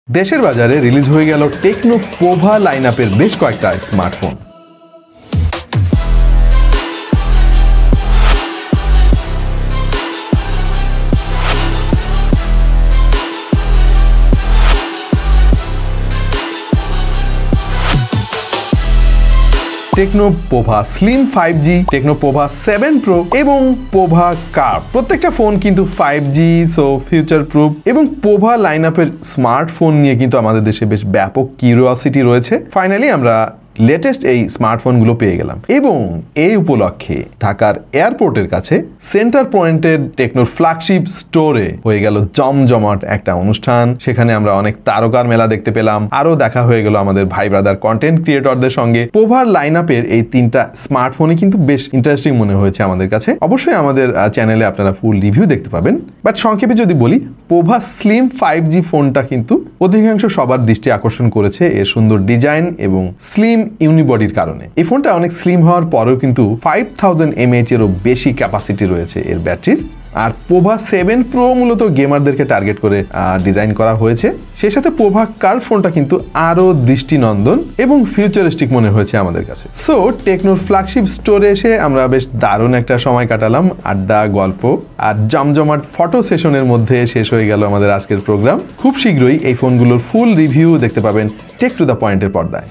দেশের বাজারে রিলিজ হয়ে গেল টেকনো পোভা লাইনআপের বেশ কয়েকটা smartphone. Techno Pova slim 5G, techno Pova 7 pro এবং পোভা কার্ভ প্রত্যেকটা ফোন কিন্তু 5G, সো ফিউচার প্রুফ এবং পোভা লাইনআপের স্মার্টফোন নিয়ে কিন্তু আমাদের দেশে বেশ ব্যাপক কিউরিওসিটি রয়েছে। ফাইনালি আমরা লেটেস্ট এই স্মার্টফোনগুলো পেয়ে গেলাম এবং এই উপলক্ষে ঢাকার এয়ারপোর্টের কাছে সেন্টার পয়েন্টের টেকনোর ফ্ল্যাগশিপ স্টোরে হয়ে গেল জমজমাট একটা অনুষ্ঠান। সেখানে আমরা অনেক তারকার মেলা দেখতে পেলাম, আরও দেখা হয়ে গেল আমাদের ভাই ব্রাদার কন্টেন্ট ক্রিয়েটরদের সঙ্গে। পোভার লাইনআপের এই তিনটা স্মার্টফোনই কিন্তু বেশ ইন্টারেস্টিং মনে হয়েছে আমাদের কাছে। অবশ্যই আমাদের চ্যানেলে আপনারা ফুল রিভিউ দেখতে পাবেন, বাট সংক্ষেপে যদি বলি, পোভা স্লিম 5G ফোনটা কিন্তু অধিকাংশ সবার দৃষ্টি আকর্ষণ করেছে এর সুন্দর ডিজাইন এবং স্লিম ইউনিবডির কারণে। এই ফোনটা অনেক স্লিম হওয়ার পরেও কিন্তু 5000 mAh এরও বেশি ক্যাপাসিটি রয়েছে এর ব্যাটারির। আর পোভা 7 প্রো মূলত গেমারদেরকে টার্গেট করে ডিজাইন করা হয়েছে। সেই সাথে পোভা কার্ভ ফোনটা কিন্তু আরও দৃষ্টিনন্দন এবং ফিউচারিস্টিক মনে হয়েছে আমাদের কাছে। সো টেকনোর ফ্ল্যাগশিপ স্টোরে এসে আমরা বেশ দারুণ একটা সময় কাটালাম, আড্ডা, গল্প আর জমজমাট ফটো সেশনের মধ্যে শেষ হয়ে গেল আমাদের আজকের প্রোগ্রাম। খুব শীঘ্রই এই ফোনগুলোর ফুল রিভিউ দেখতে পাবেন টেক টু দ্য পয়েন্টের পর্দায়।